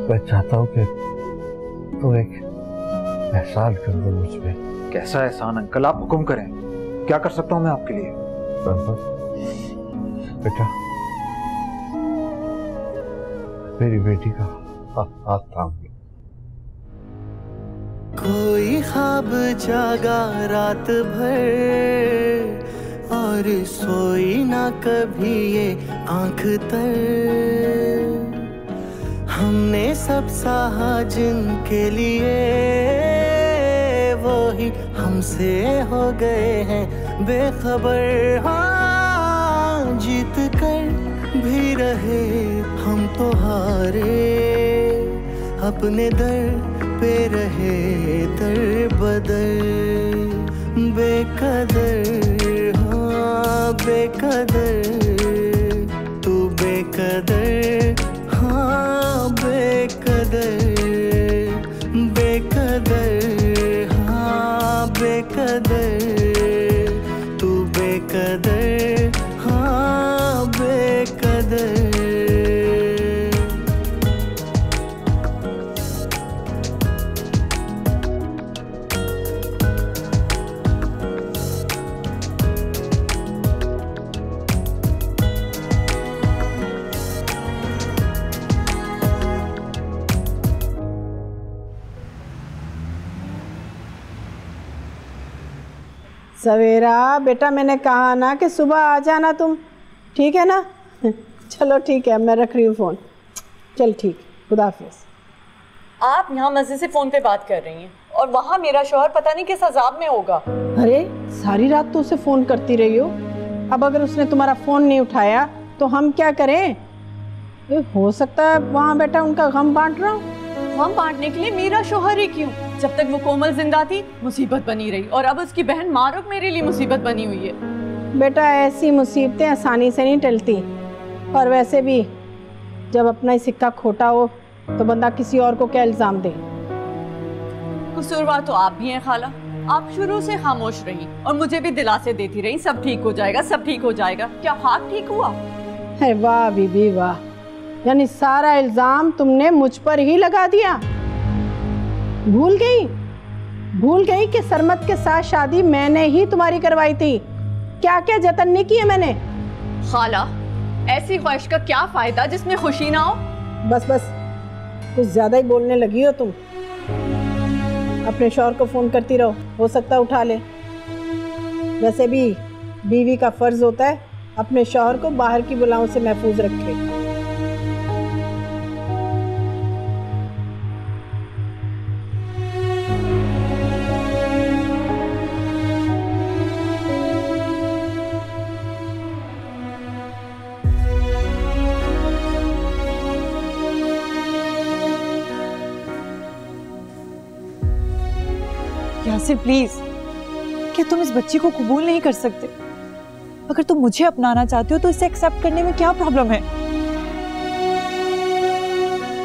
मैं चाहता हूँ कि तुम एक एहसान कर दो मुझ पे। कैसा एहसान अंकल, आप हुक्म करें, क्या कर सकता हूँ मैं आपके लिए? बेटा, मेरी बेटी का हाथ थाम लो। कोई ख्वाब जागा रात भर और सोई ना कभी ये आंख तर। हमने सब सहा जिनके लिए वो ही हमसे हो गए हैं बेखबर। हाँ, जीत कर भी रहे हम तो हारे, अपने दर पे रहे दर बदर। बेकदर, हाँ बेकदर, तू बेकदर, हाँ बेकदर। बेकदर, हाँ बेकदर, तू बेकदर, हाँ बेकदर। सवेरा बेटा, मैंने कहा ना कि सुबह आ जाना तुम, ठीक है ना? चलो ठीक है, मैं रख रही हूँ फ़ोन। चल ठीक, खुदा हाफिज़। आप यहाँ मज़े से फ़ोन पे बात कर रही हैं और वहाँ मेरा शौहर पता नहीं किस अजाब में होगा। अरे सारी रात तो उसे फ़ोन करती रही हो, अब अगर उसने तुम्हारा फ़ोन नहीं उठाया तो हम क्या करें? हो सकता है वहाँ बेटा उनका गम बांट रहा हूँ। गम बांटने के लिए मेरा शौहर ही क्यों? जब तक वो कोमल जिंदा थी मुसीबत बनी रही, और अब उसकी बहन मारुक मेरे लिए मुसीबत बनी हुई है। बेटा ऐसी मुसीबतें आसानी से नहीं टलती, और वैसे भी जब अपना ही सिक्का खोटा हो तो बंदा किसी और को क्या इल्ज़ाम दे। कसूरवार तो आप भी हैं खाला, आप शुरू से खामोश रही और मुझे भी दिलासे देती रही सब ठीक हो जाएगा, सब ठीक हो जाएगा। क्या खाक ठीक हुआ? है वाह बीबी वाह, यानी सारा इल्ज़ाम तुमने मुझ पर ही लगा दिया। भूल गई कि सरमत के साथ शादी मैंने ही तुम्हारी करवाई थी। क्या क्या जतन नहीं किए मैंने। खाला, ऐसी ख्वाहिश का क्या फायदा जिसमें खुशी ना हो? बस बस, कुछ ज्यादा ही बोलने लगी हो तुम। अपने शौहर को फोन करती रहो, हो सकता उठा ले। वैसे भी बीवी का फर्ज होता है अपने शौहर को बाहर की बुलाओं से महफूज रखे। यासिर प्लीज, क्या तुम इस बच्ची को कबूल नहीं कर सकते? अगर तुम मुझे अपनाना चाहते हो तो इसे एक्सेप्ट करने में क्या प्रॉब्लम है?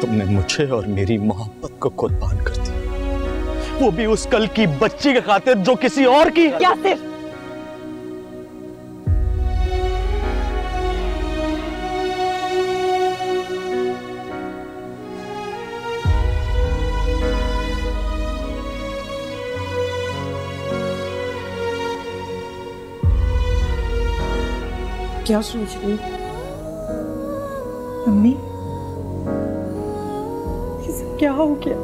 तुमने मुझे और मेरी मोहब्बत को कुर्बान कर दिया, वो भी उस कल की बच्ची के खातिर जो किसी और की। यासिर, क्या सोच रही? मम्मी, इसे क्या हो गया?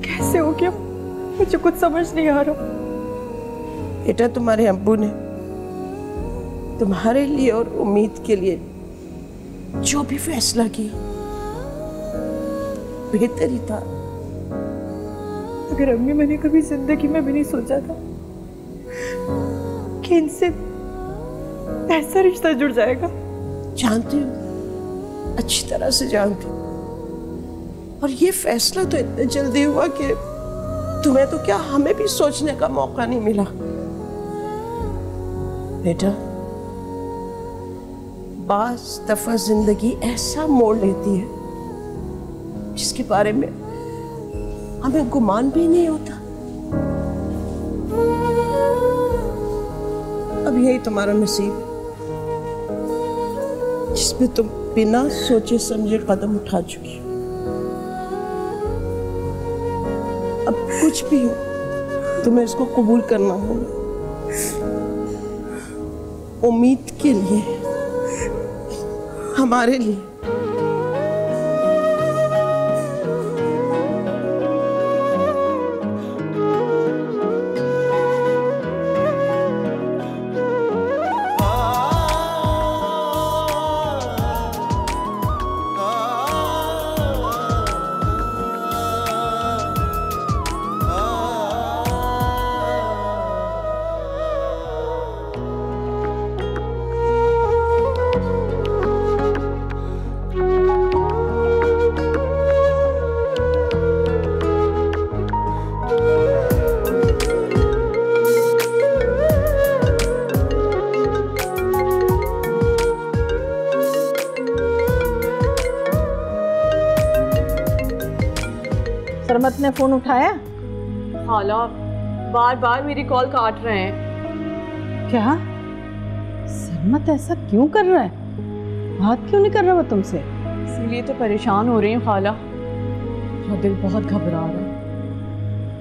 कैसे हो गया? मुझे कुछ समझ नहीं आ रहा। बेटा, तुम्हारे अब्बू ने तुम्हारे लिए और उम्मीद के लिए जो भी फैसला किया बेहतर ही था। अगर अम्मी, मैंने कभी जिंदगी में भी नहीं सोचा था कि इनसे ऐसा रिश्ता जुड़ जाएगा। जानती हूँ, अच्छी तरह से जानती हूँ। और ये फैसला तो इतने जल्दी हुआ कि तुम्हें तो क्या, हमें भी सोचने का मौका नहीं मिला। बेटा, बास दफा जिंदगी ऐसा मोड़ लेती है जिसके बारे में हमें गुमान भी नहीं होता। अब यही तुम्हारा नसीब है जिसमें तुम बिना सोचे समझे कदम उठा चुकी हूँ। अब कुछ भी हो तुम्हें इसको कबूल करना होगा, उम्मीद के लिए, हमारे लिए। सरमत ने फोन उठाया? खाला बार बार मेरी कॉल काट रहे हैं। क्या? सरमत ऐसा क्यों कर रहा है? बात क्यों नहीं कर रहा वो तुमसे? इसीलिए तो परेशान हो रही हूँ खाला। मेरा दिल बहुत घबरा रहा है,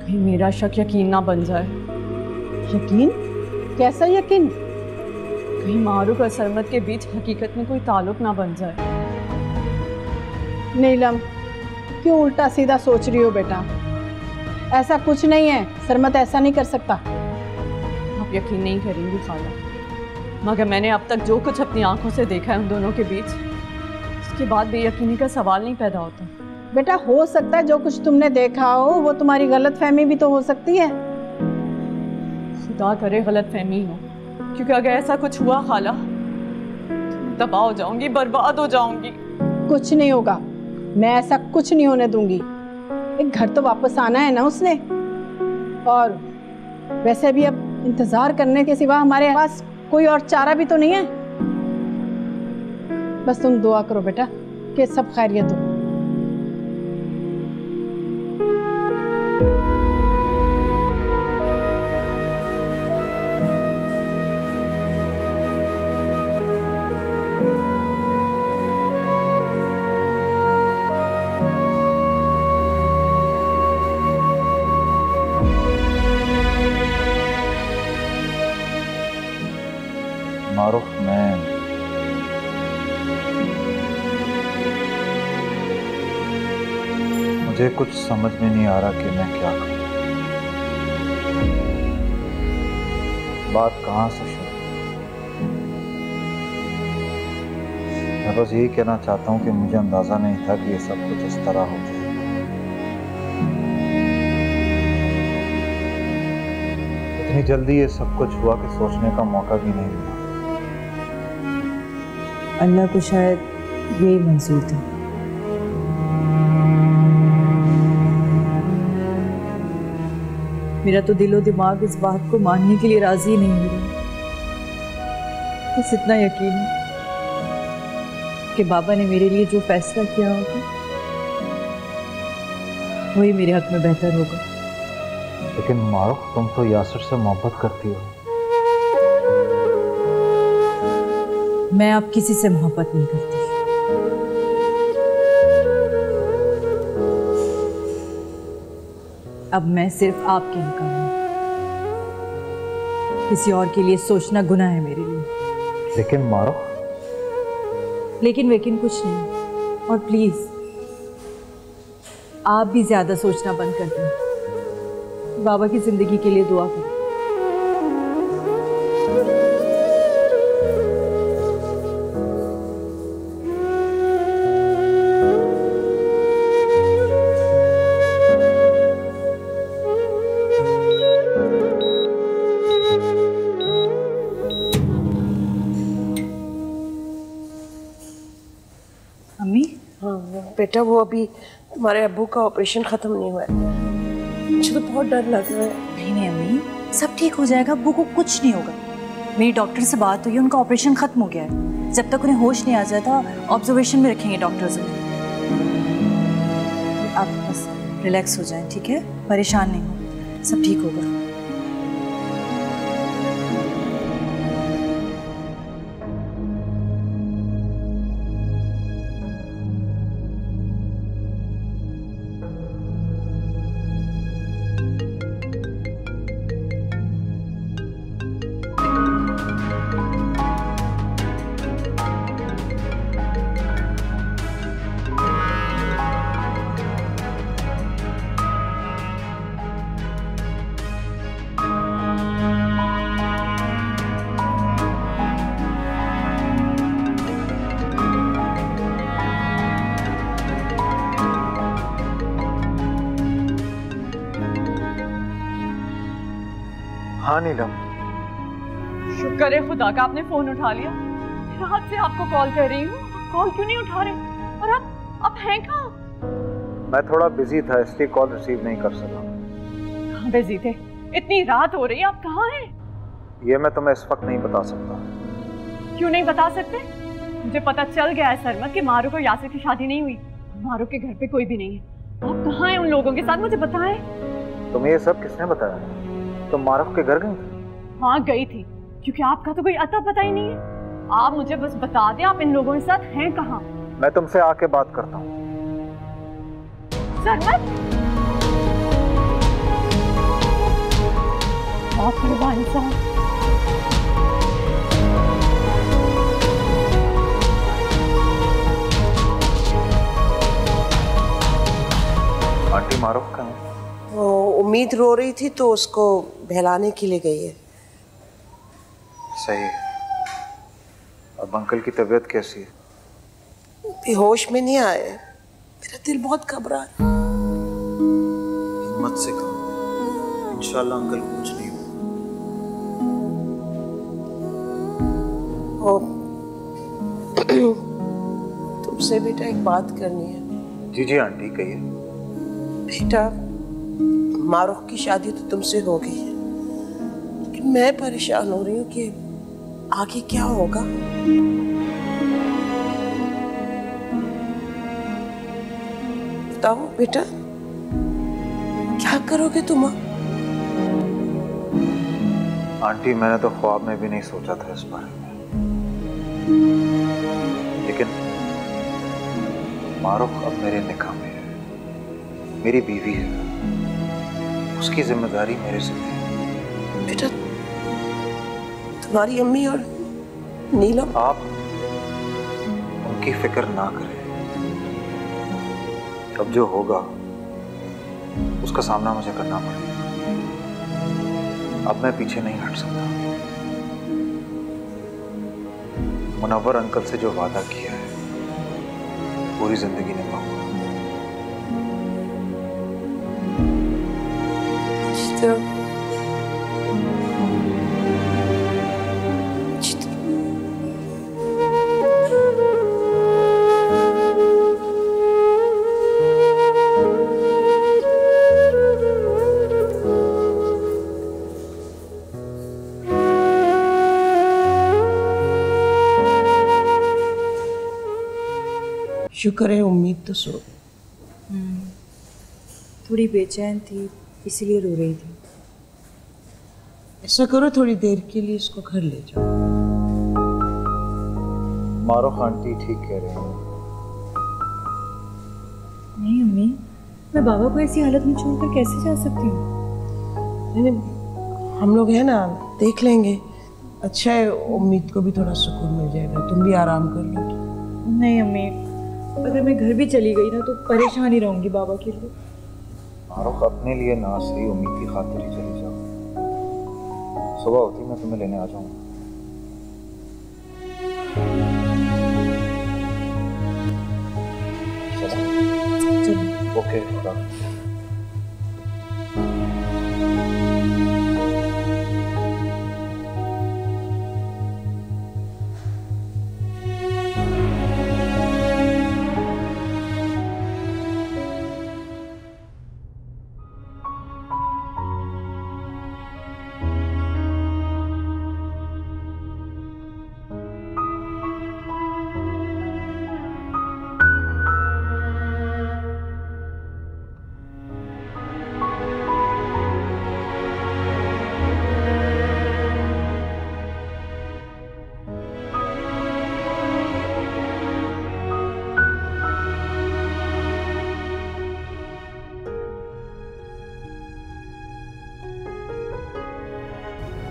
कहीं मेरा शक यकीन ना बन जाए। यकीन? कैसा यकीन? कहीं मारूफ और सरमत के बीच हकीकत में कोई ताल्लुक ना बन जाए। नीलम, क्यों उल्टा सीधा सोच रही हो बेटा? ऐसा कुछ नहीं है, सरमत ऐसा नहीं कर सकता। आप यकीन नहीं करेंगी खाला, मगर मैंने अब तक जो कुछ अपनी आंखों से देखा है उन दोनों के बीच, उसके बाद बेयकीनी का सवाल नहीं पैदा होता। बेटा हो सकता है जो कुछ तुमने देखा हो वो तुम्हारी गलतफहमी भी तो हो सकती है। खुदा करे गलतफहमी हो, क्योंकि अगर ऐसा कुछ हुआ खाला तो तबाह हो जाऊंगी, बर्बाद हो जाऊंगी। कुछ नहीं होगा, मैं ऐसा कुछ नहीं होने दूंगी। एक घर तो वापस आना है ना उसने, और वैसे भी अब इंतजार करने के सिवा हमारे पास कोई और चारा भी तो नहीं है। बस तुम दुआ करो बेटा कि सब खैरियत हो। मारूफ, मुझे कुछ समझ में नहीं आ रहा कि मैं क्या करूं। बात कहां से शुरू? मैं बस यही कहना चाहता हूं कि मुझे अंदाजा नहीं था कि ये सब कुछ इस तरह हो जाए। इतनी जल्दी ये सब कुछ हुआ कि सोचने का मौका भी नहीं मिला। अल्लाह को शायद यही मंजूर था। मेरा तो दिलो दिमाग इस बात को मानने के लिए राजी नहीं हो रहा। बस इतना यकीन है कि बाबा ने मेरे लिए जो फैसला किया होगा वही मेरे हक में बेहतर होगा। लेकिन मारूफ, तुम तो यासिर से मोहब्बत करती हो। मैं अब किसी से मोहब्बत नहीं करती। अब मैं सिर्फ आपके हक़ हूं। किसी और के लिए सोचना गुनाह है मेरे लिए। लेकिन मारूफ, लेकिन वेकिन कुछ नहीं। और प्लीज आप भी ज्यादा सोचना बंद कर दें। बाबा की जिंदगी के लिए दुआ करें। अम्मी? हाँ बेटा, वो अभी तुम्हारे अब्बू का ऑपरेशन खत्म नहीं हुआ है। मुझे तो बहुत डर लग रहा है। नहीं नहीं अम्मी, सब ठीक हो जाएगा। अब्बू को कुछ नहीं होगा। मेरी डॉक्टर से बात हुई है, उनका ऑपरेशन खत्म हो गया है। जब तक उन्हें होश नहीं आ जाता ऑब्जर्वेशन में रखेंगे डॉक्टर्स उन्हें। आप बस रिलैक्स हो जाएं, ठीक है? परेशान नहीं हो, सब ठीक होगा। हाँ नीलम। शुक्र है खुदा का आपने फोन उठा लिया। रात से आपको कॉल कर रही हूँ, कॉल क्यों नहीं उठा रहे? और आप हैं कहाँ? मैं थोड़ा बिजी था इसलिए कॉल रिसीव नहीं कर सका। कहाँ बिजी थे? इतनी रात हो रही है, आप कहाँ हैं? ये मैं तुम्हें इस वक्त नहीं बता सकता। क्यों नहीं बता सकते? मुझे पता चल गया है सरमत कि मारू को यासिर की शादी नहीं हुई। मारू के घर पे कोई भी नहीं है। आप कहाँ हैं उन लोगों के साथ, मुझे बताएं। तुम्हें ये सब किसने बताया? तुम मारूफ के घर गई थी? हाँ गई थी, क्योंकि आपका तो कोई अता पता ही नहीं है। आप मुझे बस बता दें आप इन लोगों के साथ हैं कहाँ। मैं तुमसे आके बात करता हूँ। सरमत, आप कुर्बान साहब। आंटी मारूफ कहाँ है? वो उम्मीद रो रही थी तो उसको बहलाने के लिए गई है। सही है। अब अंकल की तबीयत कैसी है? बेहोश में नहीं आए, मेरा दिल बहुत घबरा है। हिम्मत से कहो, इंशाल्लाह अंकल को कुछ नहीं होगा। तुमसे बेटा एक बात करनी है। जी जी आंटी कहिए। बेटा मारूफ की शादी तो तुमसे हो गई है, लेकिन मैं परेशान हो रही हूँ कि आगे क्या होगा। बताओ बेटा, क्या करोगे तुम? आंटी मैंने तो ख्वाब में भी नहीं सोचा था इस बारे में, लेकिन मारूफ अब मेरे निकाह में है, मेरी बीवी है, उसकी जिम्मेदारी मेरे से है। बेटा तुम्हारी अम्मी और नीलम, आप उनकी फिक्र ना करें। अब जो होगा उसका सामना मुझे करना पड़ेगा। अब मैं पीछे नहीं हट सकता। मुनव्वर अंकल से जो वादा किया है पूरी जिंदगी निभाऊंगा। शुक्र है उम्मीद तो सो। थोड़ी बेचैन थी इसीलिए रो रही थी। ऐसा करो थोड़ी देर के लिए इसको घर ले जाओ। मारूफ आंटी ठीक कह रहे हैं। नहीं अम्मी, मैं बाबा को ऐसी हालत में छोड़कर कैसे जा सकती हूँ? हम लोग हैं ना, देख लेंगे। अच्छा है, उम्मीद को भी थोड़ा सुकून मिल जाएगा, तुम भी आराम कर लो। नहीं अम्मी, अगर मैं घर भी चली गई ना तो परेशान ही रहूंगी बाबा के लिए। मारूफ अपने लिए ना सही उम्मीद की खातिर ही चली जाओ। सुबह होती मैं तुम्हें लेने आ जाऊंगा। ओके खुदा।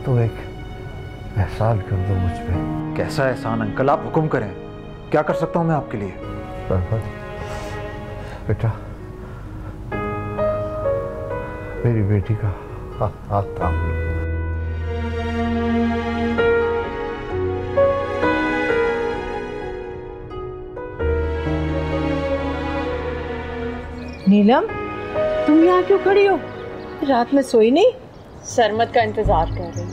तो एक एहसान कर दो मुझ पे। कैसा एहसान अंकल, आप हुक्म करें, क्या कर सकता हूं मैं आपके लिए? बेटा, मेरी बेटी का हाथ थाम लो। नीलम, तुम यहाँ क्यों खड़ी हो? रात में सोई नहीं? सरमत का इंतजार कर रही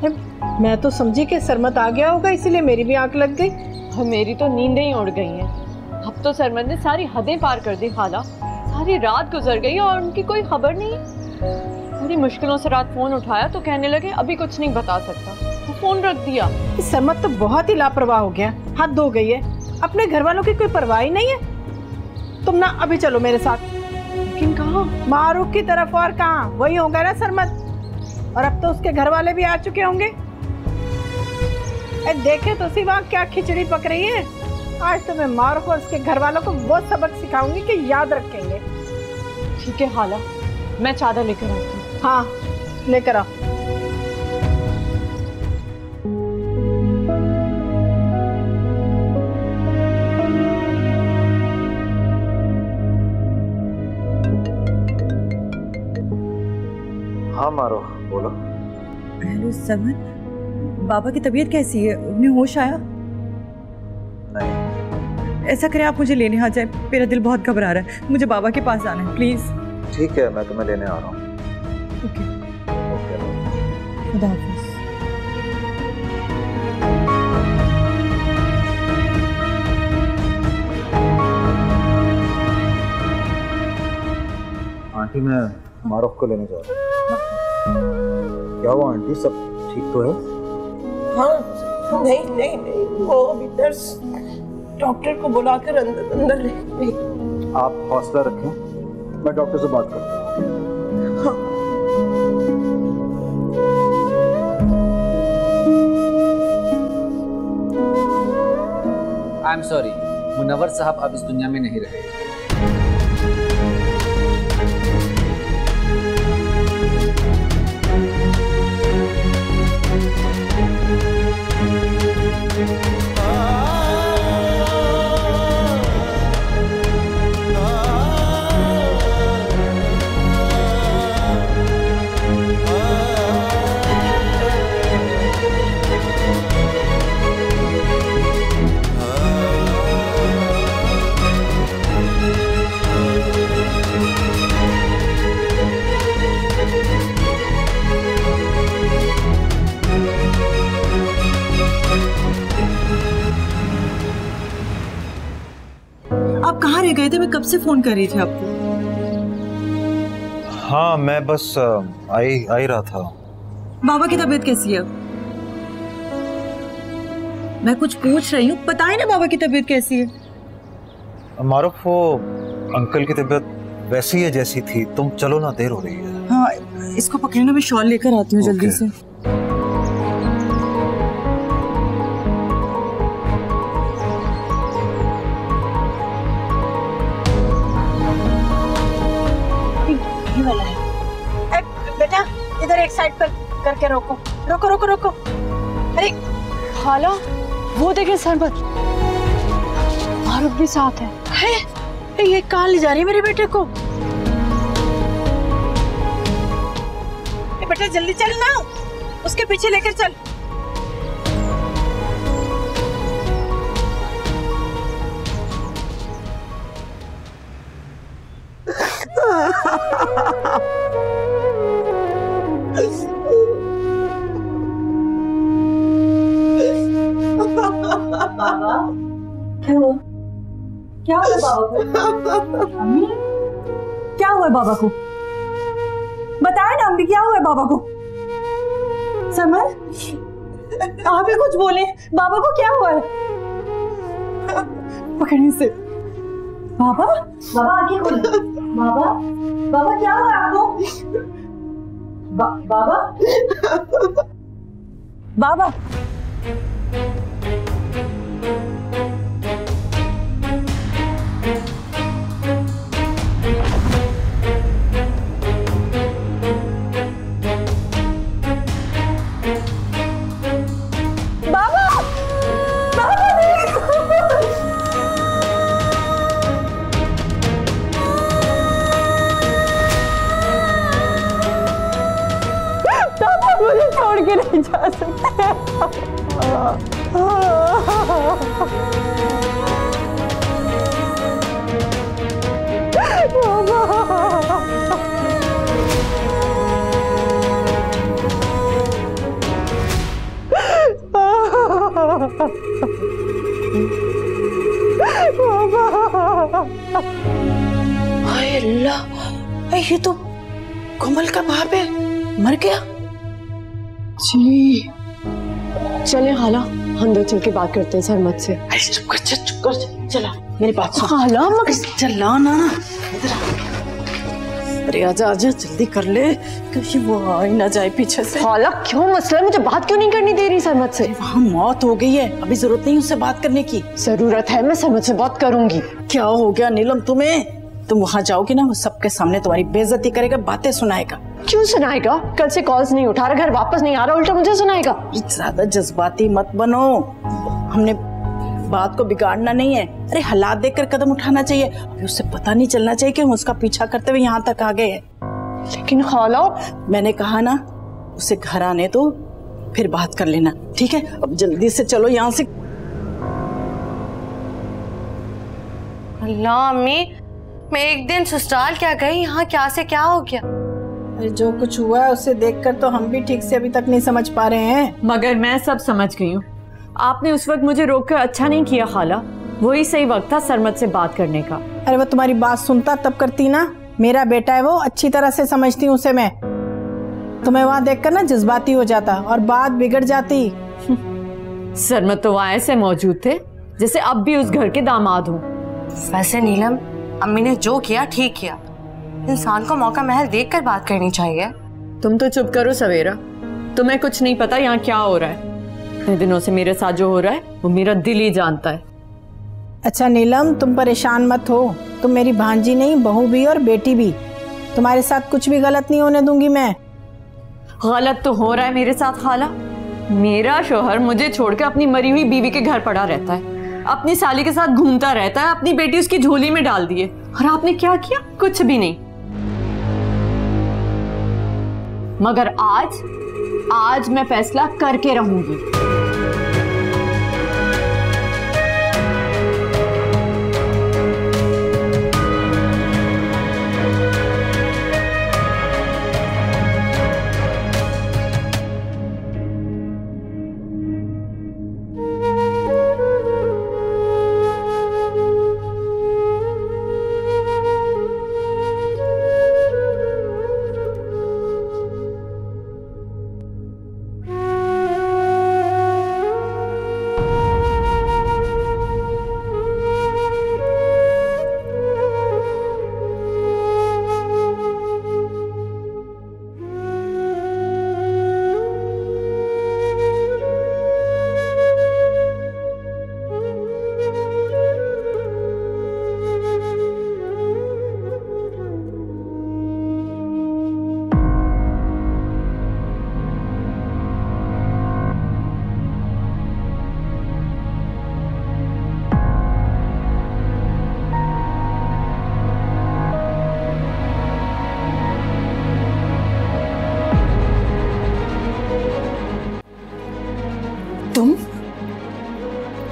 हूँ। मैं तो समझी कि सरमत आ गया होगा, इसीलिए मेरी भी आंख लग गई। और मेरी तो नींदें ही उड़ गई हैं। अब तो सरमत ने सारी हदें पार कर दी खाला। सारी रात गुजर गई और उनकी कोई खबर नहीं। बड़ी मुश्किलों से रात फोन उठाया तो कहने लगे अभी कुछ नहीं बता सकता, तो फोन रख दिया। सरमत तो बहुत ही लापरवाह हो गया, हद हो गई है। अपने घर वालों की कोई परवाह ही नहीं है। तुम ना अभी चलो मेरे साथ। लेकिन कहाँ? मारूफ की तरफ। और कहाँ? वही होगा ना सरमत। और अब तो उसके घर वाले भी आ चुके होंगे। देखे तो सी वहाँ क्या खिचड़ी पक रही है। आज तो मैं मारूफ और उसके घर वालों को वो सबक सिखाऊंगी कि याद रखेंगे। ठीक है खाला, मैं चादर लेकर आती हूँ। हाँ लेकर आओ। हाँ मारो, बोलो। हेलो सरमत, बाबा की तबीयत कैसी है? उन्हें होश आया? नहीं। ऐसा करें आप मुझे लेने आ जाए, मेरा दिल बहुत घबरा रहा है। मुझे बाबा के पास जाना है, प्लीज। ठीक है, मैं तुम्हें लेने आ रहा हूँ। Okay, okay. खुदा हाफिज। आंटी, मैं मारूफ को लेने जा रहा हूँ। क्या हुआ आंटी, सब ठीक तो है? हाँ, नहीं नहीं नहीं, वो अभी नर्स डॉक्टर को बुलाकर अंदर ले गई। आप हौसला रखें, मैं डॉक्टर से बात करता हूँ। आई एम सॉरी, मुनव्वर साहब अब इस दुनिया में नहीं रहे। आप कहाँ रह गए थे? मैं कब से फोन कर रही थी आपको। हाँ, मैं बस आई रहा था। बाबा की तबीयत कैसी है? मैं कुछ पूछ रही हूँ, बताए ना बाबा की तबीयत कैसी है। मारूफ, वो अंकल की तबीयत वैसी है जैसी थी। तुम चलो ना, देर हो रही है। हाँ, इसको पकड़ना, मैं शॉल लेकर आती हूँ जल्दी से। बेटा इधर एक साइड पर करके रोको रोको रोको रोको। अरे खाला, वो देखे सरमत, मारूफ भी साथ है। ये कहाँ ले जा रही है मेरे बेटे को? बेटा जल्दी चल ना, उसके पीछे लेकर चल। बाबा, क्या हुआ? क्या हुआ बाबा को? अम्मी, क्या हुआ बाबा को? बताए ना अम्मी, क्या हुआ बाबा को? समर, आप भी कुछ बोले। बाबा को क्या हुआ है? पकड़ने से। बाबा, बाबा आगे खोलो। बाबा, बाबा क्या हुआ आपको? बाबा, बाबा, मुझे छोड़ के नहीं जा सकते। हाय अल्लाह, ये तो कोमल का बाप है, मर गया। जी चले खाला, अंदर चल के बात करते हैं सरमद से। चुप कर, चला मेरी बात सुन। खाला मगर चला ना, अरे आजा आजा जल्दी कर ले, कहीं वो आ ही ना जाए पीछे से। खाला क्यों मसला है, मुझे बात क्यों नहीं करनी दे रही सरमद से? वहाँ मौत हो गई है, अभी जरूरत नहीं उससे बात करने की। जरूरत है, मैं सरमद से बात करूंगी। क्या हो गया नीलम तुम्हें? तुम वहाँ जाओगे ना, वो सबके सामने तुम्हारी बेइज्जती करेगा, बातें सुनाएगा। क्यों सुनाएगा? कल से कॉल्स नहीं उठा रहा, घर वापस नहीं आ रहा, उल्टा मुझे सुनाएगा। ज्यादा जज्बाती मत बनो, हमने बात को बिगाड़ना नहीं है। अरे हालात देखकर कदम उठाना चाहिए, अभी उससे पता नहीं चलना चाहिए कि हम उसका पीछा करते हुए यहाँ तक आ गए हैं। लेकिन खाला, मैंने कहा ना उसे घर आने दो, फिर बात कर लेना, ठीक है? अब जल्दी से चलो यहाँ से। अल्लाह अम्मी, मैं एक दिन ससुराल क्या गई, यहाँ क्या से क्या हो गया? अरे जो कुछ हुआ है उसे देखकर तो हम भी ठीक से अभी तक नहीं समझ पा रहे हैं। मगर मैं सब समझ गई हूँ। आपने उस वक्त मुझे रोककर अच्छा नहीं किया खाला, वही सही वक्त था सरमद से बात करने का। अरे वो तुम्हारी बात सुनता तब करती ना, मेरा बेटा है वो, अच्छी तरह से समझती हूँ उसे मैं। तुम्हें वहाँ देखकर ना जज्बाती हो जाता और बात बिगड़ जाती। सरमद तो वहाँ ऐसे मौजूद थे जैसे अब भी उस घर के दामाद हूँ। वैसे नीलम, अम्मी ने जो किया ठीक किया, इंसान को मौका महल देखकर बात करनी चाहिए। तुम तो चुप करो सवेरा, तुम्हें कुछ नहीं पता यहाँ क्या हो रहा है। इतने दिनों से मेरे साथ जो हो रहा है वो मेरा दिल ही जानता है। अच्छा नीलम, तुम परेशान मत हो, तुम मेरी भांजी नहीं, बहू भी और बेटी भी। तुम्हारे साथ कुछ भी गलत नहीं होने दूंगी मैं। गलत तो हो रहा है मेरे साथ खाला। मेरा शोहर मुझे छोड़कर अपनी मरी हुई बीवी के घर पड़ा रहता है, अपनी साली के साथ घूमता रहता है, अपनी बेटी उसकी झोली में डाल दिए, और आपने क्या किया? कुछ भी नहीं। मगर आज मैं फैसला करके रहूंगी।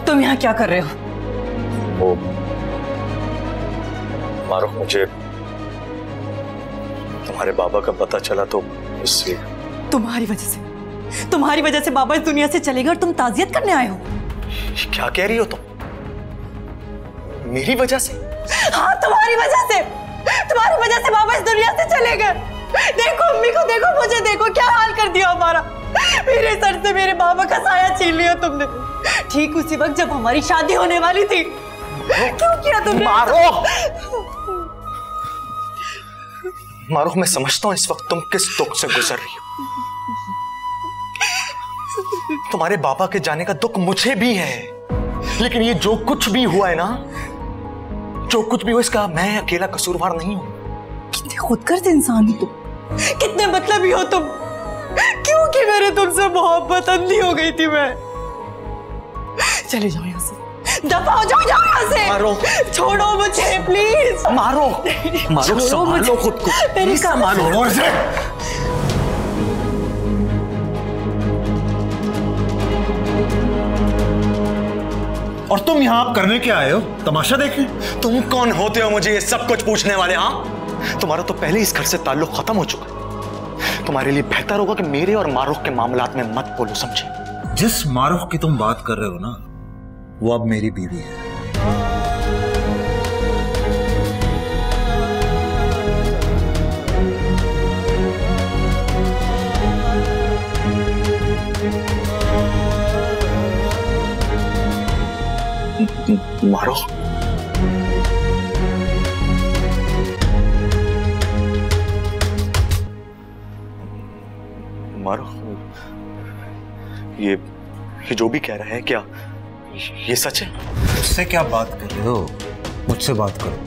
तुम यहाँ क्या कर रहे हो? वो मारूफ, मुझे तुम्हारे बाबा का पता चला तो इसलिए। तुम्हारी वजह से बाबा इस दुनिया से चले गए और तुम ताजियत करने आए हो? क्या कह रही हो तुम? मेरी वजह से? हाँ, तुम्हारी वजह से बाबा इस दुनिया से चले गए। देखो अम्मी को, देखो मुझे, देखो क्या हाल कर दिया हमारा। मेरे सर से मेरे बाबा का साया छीन लिया तुमने, ठीक उसी वक्त जब हमारी शादी होने वाली थी। क्यों किया तुमने? मारूफ, मैं समझता हूँ इस वक्त तुम किस दुख से गुजर रही हो। तुम्हारे बाबा के जाने का दुख मुझे भी है, लेकिन ये जो कुछ भी हुआ है ना, जो कुछ भी हुआ, इसका मैं अकेला कसूरवार नहीं हूं। कितने खुदगर्ज इंसान हो तुम, कितने मतलबी हो तुम। क्योंकि मेरे तुमसे मोहब्बत अंधी हो गई थी मैं। चले जाओ यहाँ से, दफा हो जाओ यहाँ से। मारो, छोड़ो मुझे प्लीज। मारो, संभालो खुद को, संभालो। और तुम यहाँ करने क्या आए हो? तमाशा देखने? तुम कौन होते हो मुझे ये सब कुछ पूछने वाले? हाँ, तुम्हारा तो पहले इस घर से ताल्लुक खत्म हो चुका है। तुम्हारे लिए बेहतर होगा कि मेरे और मारूफ के मामलात में मत बोलो, समझे? जिस मारूफ की तुम बात कर रहे हो ना, वो अब मेरी बीवी है। मारो। मारो। ये जो भी कह रहा है, क्या ये सच है? मुझसे क्या बात कर रहे हो? मुझसे बात करो।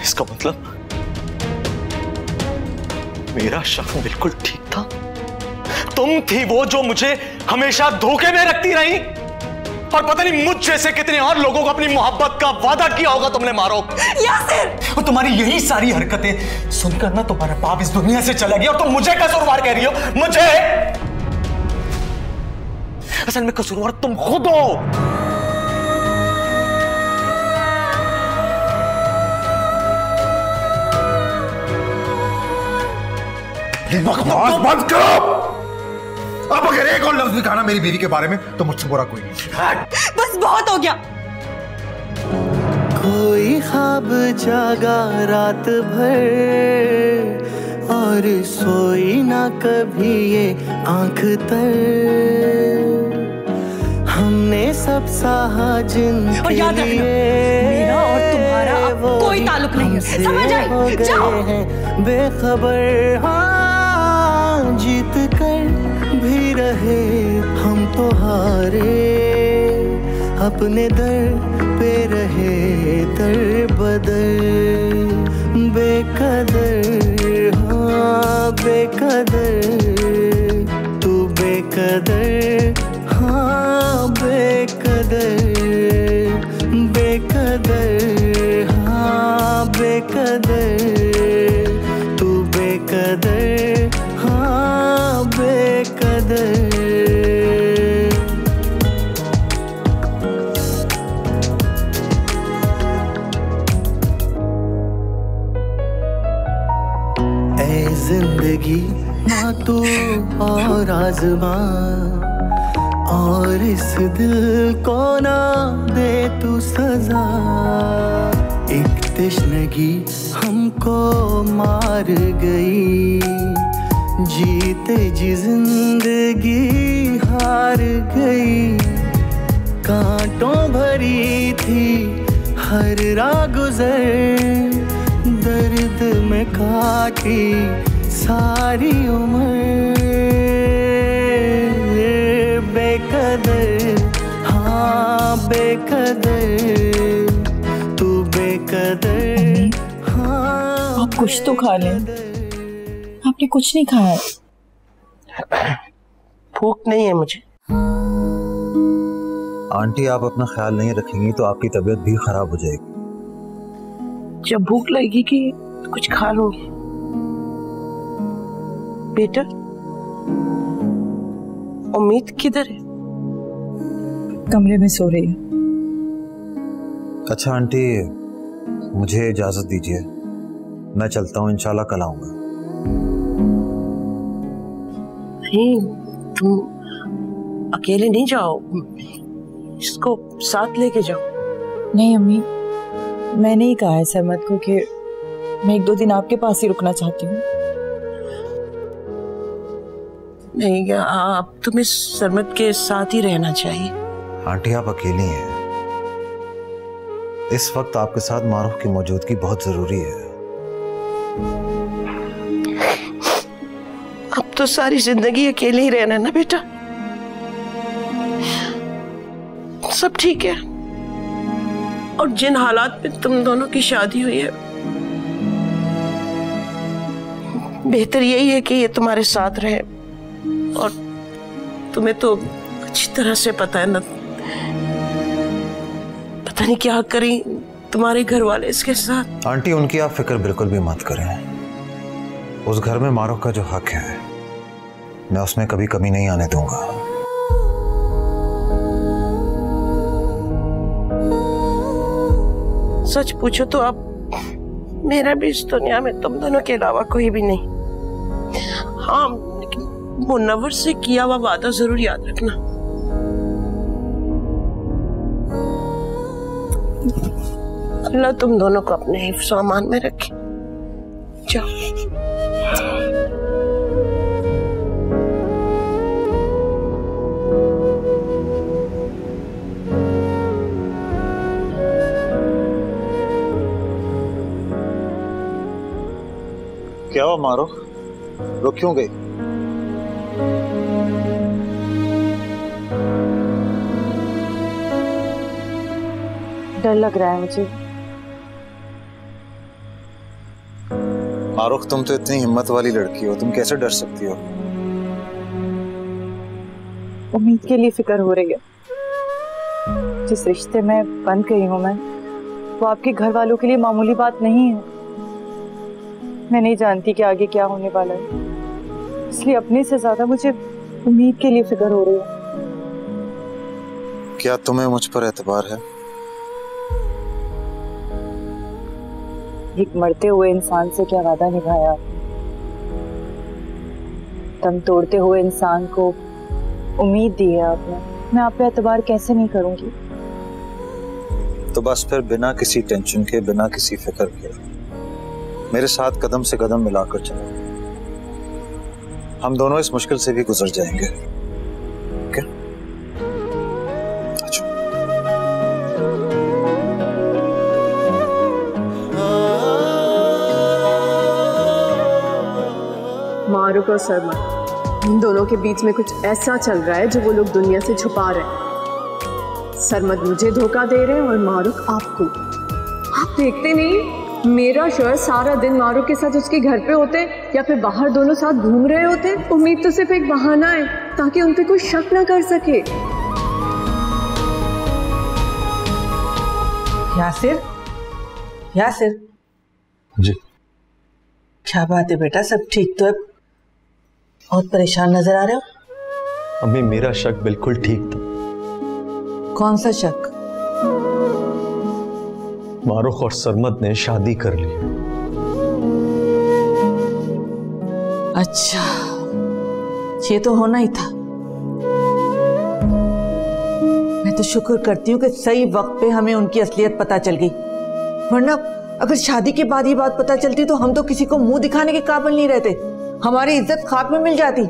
इसका मतलब मेरा शक बिल्कुल ठीक था। तुम थी वो जो मुझे हमेशा धोखे में रखती रही, और पता नहीं मुझ जैसे कितने और लोगों को अपनी मोहब्बत का वादा किया होगा तुमने मारो। यासिर! और तुम्हारी यही सारी हरकतें सुनकर ना तुम्हारा बाप इस दुनिया से चला गया, और तुम मुझे कसूरवार कह रही हो। मुझे असल में कसूरवार तुम खुद हो। बकवास बंद करो। अब अगर एक और लफ्ज भी कहा ना मेरी बीवी के बारे में तो मुझसे बुरा कोई नहीं। बस बहुत हो गया। कोई ख्वाब जागा रात भर और सोई ना कभी ये आंख तर। हमने सब सहा जिनके और याद रखना, मेरा और तुम्हारा अब कोई ताल्लुक नहीं है, समझ आई? जाओ। बेखबर हाँ, जीत कर भी रहे हम तो हारे, अपने दर पे रहे दर बदर। बेकदर हाँ बेकदर, तू बेकदर हाँ बेकदर। बेकदर हाँ बेकदर, तू बेकदर हाँ बेकदर। ऐ जिंदगी ना तू और आज़मा, और इस दिल को ना दे तू सजा। एक तश्नगी हमको मार गई, जीते जी जिंदगी हार गई। कांटों भरी थी हर राह गुजर, दर्द में काटी सारी उम्र। बेकदर हाँ बेकदर, तू बेकदर हाँ। आप कुछ तो खा लें। आपने कुछ नहीं खाया। भूख नहीं है मुझे। आंटी आप अपना ख्याल नहीं रखेंगी तो आपकी तबीयत भी खराब हो जाएगी। जब भूख लगेगी कि कुछ खा लूंगी। बेटा उम्मीद किधर है? कमरे में सो रही है। अच्छा आंटी मुझे इजाजत दीजिए, मैं चलता हूँ, इंशाल्लाह कल आऊंगा। नहीं तुम अकेले नहीं जाओ, इसको साथ लेके जाओ। नहीं अम्मी, मैंने ही कहा है सरमत को कि मैं 1-2 दिन आपके पास ही रुकना चाहती हूँ। नहीं आप तुम्हें सरमत के साथ ही रहना चाहिए। आंटी आप अकेली हैं, इस वक्त आपके साथ मारूफ की मौजूदगी बहुत जरूरी है। अब तो सारी जिंदगी अकेले ही रहना ना बेटा। सब ठीक है, और जिन हालात में तुम दोनों की शादी हुई है, बेहतर यही है कि ये तुम्हारे साथ रहे। और तुम्हें तो अच्छी तरह से पता है ना, पता नहीं क्या करें तुम्हारे घर वाले इसके साथ। आंटी उनकी आप फिक्र बिल्कुल भी मत करें। उस घर में मारूफ का जो हक है मैं उसमें कभी कमी नहीं आने दूंगा। सच पूछो तो अब मेरा भी इस दुनिया में तुम दोनों के अलावा कोई भी नहीं। हाँ लेकिन मुनव्वर से किया हुआ वादा जरूर याद रखना। अल्लाह तुम दोनों को अपने हिफ्ज़ व अमान में रखे। जाओ। क्या हुआ मारो, रो क्यों गई? डर लग रहा है मुझे। मारुख, तुम तो इतनी हिम्मत वाली लड़की हो, तुम कैसे डर सकती हो? उम्मीद के लिए फिक्र हो रही है। जिस रिश्ते में बंध गई हूँ मैं, वो आपके घर वालों के लिए मामूली बात नहीं है। मैं नहीं जानती कि आगे क्या होने वाला है, इसलिए अपने से ज्यादा मुझे उम्मीद के लिए फिक्र हो रही है। क्या तुम्हें मुझ पर एतबार है? एक मरते हुए इंसान से क्या वादा निभाया आपने? दम तोड़ते हुए इंसान को उम्मीद दी है आपने। मैं आप पे एतबार कैसे नहीं करूंगी? तो बस फिर बिना किसी टेंशन के, बिना किसी फिक्र के मेरे साथ कदम से कदम मिलाकर चलो। हम दोनों इस मुश्किल से भी गुजर जाएंगे। क्या? मारुख और सरमद, इन दोनों के बीच में कुछ ऐसा चल रहा है जो वो लोग दुनिया से छुपा रहे हैं। सरमद मुझे धोखा दे रहे हैं और मारुख आपको। आप देखते नहीं, मेरा शोहर सारा दिन मारुख के साथ उसके घर पे होते या फिर बाहर दोनों साथ घूम रहे होते। उम्मीद तो सिर्फ एक बहाना है ताकि उन पे कोई शक ना कर सके। यासिर, यासिर जी, क्या बात है बेटा, सब ठीक तो है? बहुत परेशान नजर आ रहे हो। अम्मी, मेरा शक बिल्कुल ठीक था। कौन सा शक? मारुख और सरमद ने शादी कर ली। अच्छा, ये तो होना ही था। मैं तो शुक्र करती हूँ कि सही वक्त पे हमें उनकी असलियत पता चल गई, वरना अगर शादी के बाद ये बात पता चलती तो हम तो किसी को मुंह दिखाने के काबिल नहीं रहते। हमारी इज्जत खाक में मिल जाती।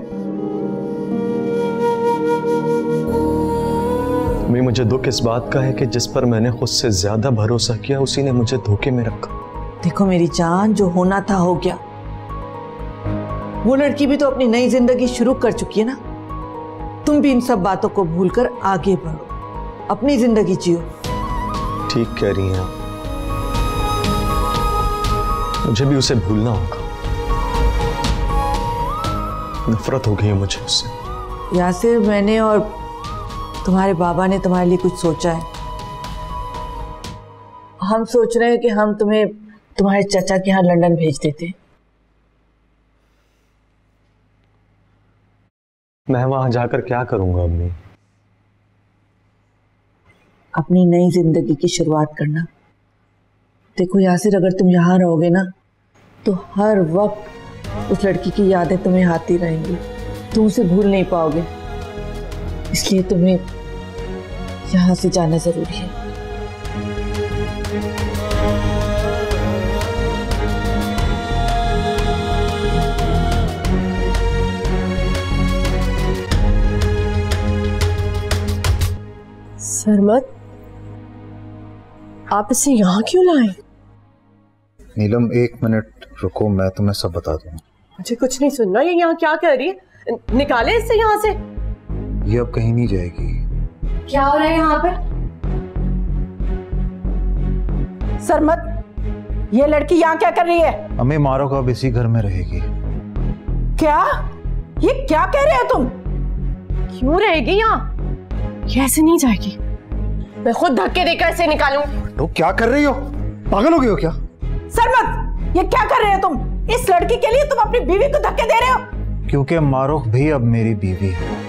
मुझे दुख इस बात का है कि जिस पर मैंने खुद से ज्यादा भरोसा किया उसी ने मुझे धोखे में रखा। देखो मेरी जान, जो होना था हो गया। वो लड़की भी तो अपनी नई जिंदगी शुरू कर चुकी है ना। तुम भी इन सब बातों को भूलकर आगे बढ़ो, अपनी जिंदगी जियो। ठीक कह रही हैं आप, मुझे भी उसे भूलना होगा। नफरत हो गई है मुझे उससे। यासिर, मैंने और तुम्हारे बाबा ने तुम्हारे लिए कुछ सोचा है। हम सोच रहे हैं कि हम तुम्हें तुम्हारे चाचा के यहाँ लंदन भेज देते। मैं वहां जाकर क्या करूंगा अम्मी? अपनी नई जिंदगी की शुरुआत करना। देखो यासिर, अगर तुम यहाँ रहोगे ना तो हर वक्त उस लड़की की यादें तुम्हें आती रहेंगी। तुम उसे भूल नहीं पाओगे, इसलिए तुम्हें यहाँ से जाना जरूरी है। सरमद, आप इसे यहाँ क्यों लाए? नीलम, 1 मिनट रुको, मैं तुम्हें सब बता दूंगा। मुझे कुछ नहीं सुनना। ये यहाँ क्या कर रही है? निकाले इससे यहाँ से। ये अब कहीं नहीं जाएगी। क्या हो रहा है यहाँ पे? सरमद, ये लड़की यहाँ क्या कर रही है? अम्मी, मारुख अब इसी घर में रहेगी। क्या? ये क्या कह रहे हो तुम? क्यों रहेगी यहाँ? कैसे नहीं जाएगी? मैं खुद धक्के देकर इसे निकालूं। तो क्या कर रही हो? पागल हो गई हो क्या? सरमद, ये क्या कर रहे हो तुम? इस लड़की के लिए तुम अपनी बीवी को धक्के दे रहे हो? क्योंकि मारुख भी अब मेरी बीवी है।